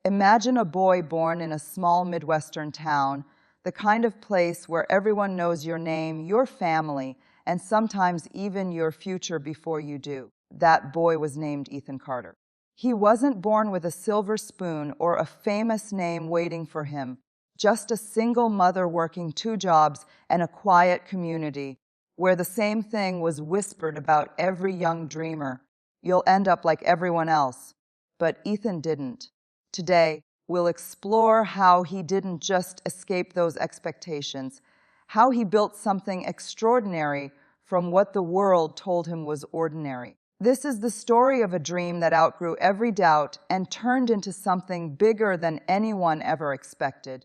Imagine a boy born in a small Midwestern town, the kind of place where everyone knows your name, your family, and sometimes even your future before you do. That boy was named Ethan Carter. He wasn't born with a silver spoon or a famous name waiting for him, just a single mother working 2 jobs and a quiet community where the same thing was whispered about every young dreamer: you'll end up like everyone else. But Ethan didn't. Today, we'll explore how he didn't just escape those expectations, how he built something extraordinary from what the world told him was ordinary. This is the story of a dream that outgrew every doubt and turned into something bigger than anyone ever expected.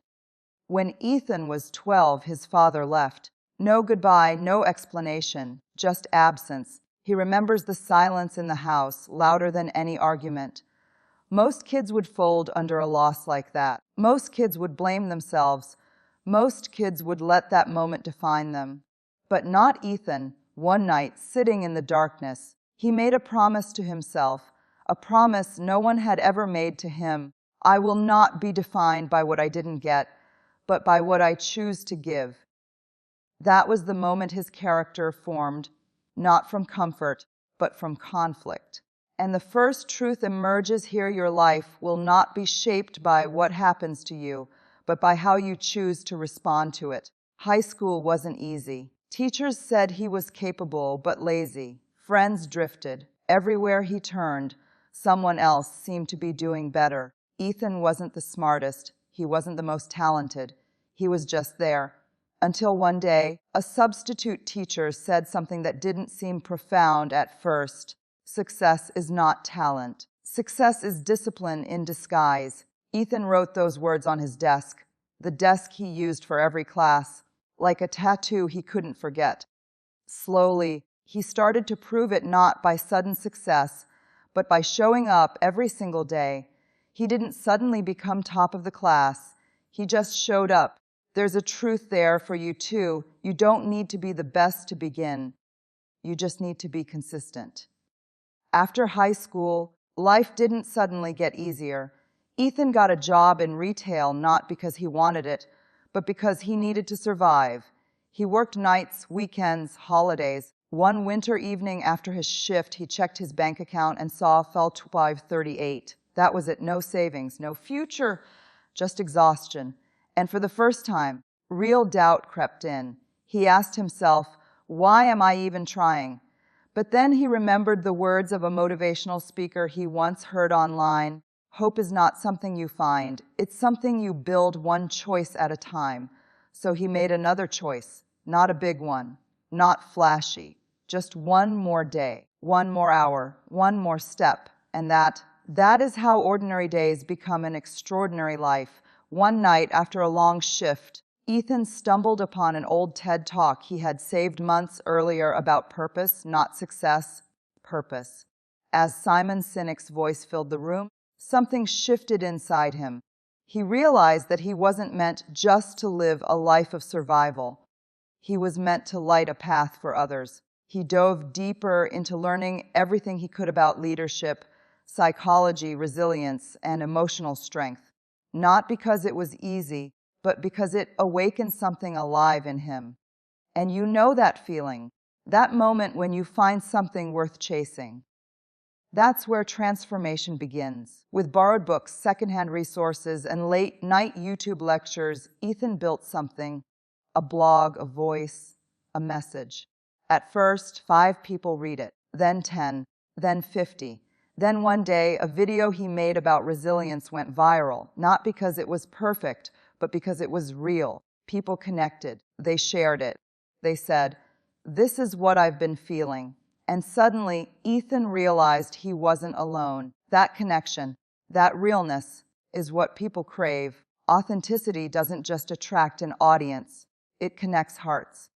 When Ethan was 12, his father left. No goodbye, no explanation, just absence. He remembers the silence in the house, louder than any argument. Most kids would fold under a loss like that. Most kids would blame themselves. Most kids would let that moment define them. But not Ethan. One night, sitting in the darkness, he made a promise to himself, a promise no one had ever made to him. I will not be defined by what I didn't get, but by what I choose to give. That was the moment his character formed, not from comfort, but from conflict. And the first truth emerges here: your life will not be shaped by what happens to you, but by how you choose to respond to it. High school wasn't easy. Teachers said he was capable but lazy. Friends drifted. Everywhere he turned, someone else seemed to be doing better. Ethan wasn't the smartest. He wasn't the most talented. He was just there. Until one day, a substitute teacher said something that didn't seem profound at first. Success is not talent. Success is discipline in disguise. Ethan wrote those words on his desk, the desk he used for every class, like a tattoo he couldn't forget. Slowly, he started to prove it, not by sudden success, but by showing up every single day. He didn't suddenly become top of the class. He just showed up. There's a truth there for you too. You don't need to be the best to begin. You just need to be consistent. After high school, life didn't suddenly get easier. Ethan got a job in retail not because he wanted it, but because he needed to survive. He worked nights, weekends, holidays. One winter evening after his shift, he checked his bank account and saw fell to $538. That was it. No savings, no future, just exhaustion. And for the first time, real doubt crept in. He asked himself, why am I even trying? But then he remembered the words of a motivational speaker he once heard online. Hope is not something you find. It's something you build, one choice at a time. So he made another choice, not a big one, not flashy, just one more day, one more hour, one more step. And that is how ordinary days become an extraordinary life. One night, after a long shift, Ethan stumbled upon an old TED Talk he had saved months earlier about purpose, not success, purpose. As Simon Sinek's voice filled the room, something shifted inside him. He realized that he wasn't meant just to live a life of survival. He was meant to light a path for others. He dove deeper into learning everything he could about leadership, psychology, resilience, and emotional strength. Not because it was easy, but because it awakened something alive in him. And you know that feeling, that moment when you find something worth chasing. That's where transformation begins. With borrowed books, secondhand resources, and late-night YouTube lectures, Ethan built something: a blog, a voice, a message. At first, 5 people read it, then 10, then 50. Then one day, a video he made about resilience went viral, not because it was perfect, but because it was real. People connected. They shared it. They said, "This is what I've been feeling." And suddenly, Ethan realized he wasn't alone. That connection, that realness, is what people crave. Authenticity doesn't just attract an audience, it connects hearts.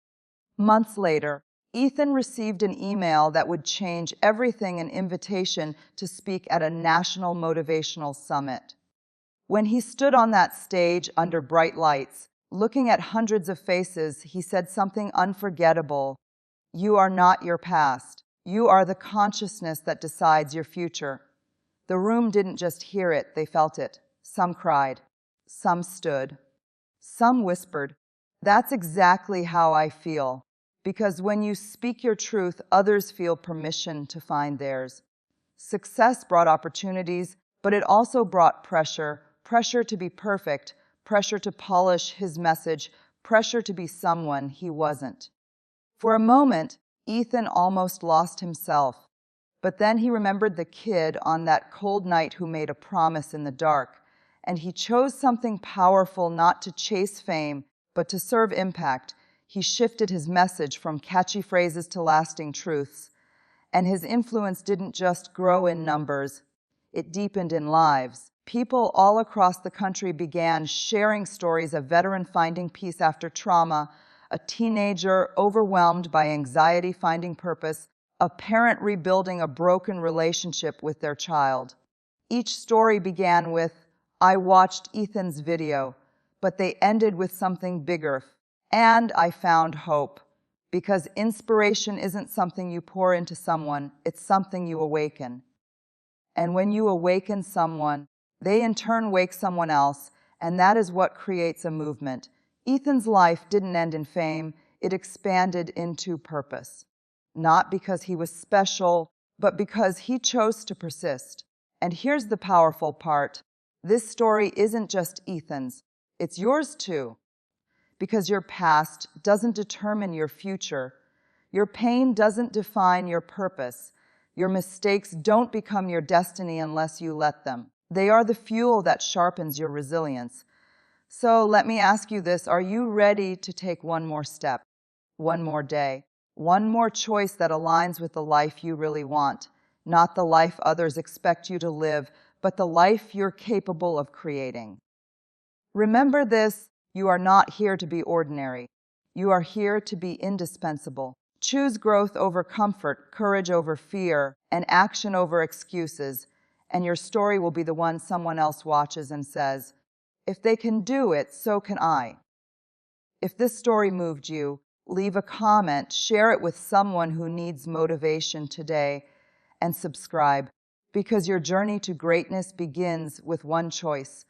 Months later, Ethan received an email that would change everything: an invitation to speak at a national motivational summit. When he stood on that stage under bright lights, looking at hundreds of faces, he said something unforgettable. You are not your past. You are the consciousness that decides your future. The room didn't just hear it, they felt it. Some cried. Some stood. Some whispered. That's exactly how I feel. Because when you speak your truth, others feel permission to find theirs. Success brought opportunities, but it also brought pressure. Pressure to be perfect, pressure to polish his message, pressure to be someone he wasn't. For a moment, Ethan almost lost himself. But then he remembered the kid on that cold night who made a promise in the dark, and he chose something powerful, not to chase fame, but to serve impact. He shifted his message from catchy phrases to lasting truths, and his influence didn't just grow in numbers, it deepened in lives. People all across the country began sharing stories: a veteran finding peace after trauma, a teenager overwhelmed by anxiety finding purpose, a parent rebuilding a broken relationship with their child. Each story began with, "I watched Ethan's video," but they ended with something bigger. "And I found hope." Because inspiration isn't something you pour into someone, it's something you awaken. And when you awaken someone, they in turn wake someone else, and that is what creates a movement. Ethan's life didn't end in fame, it expanded into purpose. Not because he was special, but because he chose to persist. And here's the powerful part. This story isn't just Ethan's, it's yours too. Because your past doesn't determine your future. Your pain doesn't define your purpose. Your mistakes don't become your destiny unless you let them. They are the fuel that sharpens your resilience. So let me ask you this: are you ready to take one more step, one more day, one more choice that aligns with the life you really want? Not the life others expect you to live, but the life you're capable of creating. Remember this: you are not here to be ordinary. You are here to be indispensable. Choose growth over comfort, courage over fear, and action over excuses, and your story will be the one someone else watches and says, "If they can do it, so can I." If this story moved you, leave a comment, share it with someone who needs motivation today, and subscribe, because your journey to greatness begins with one choice.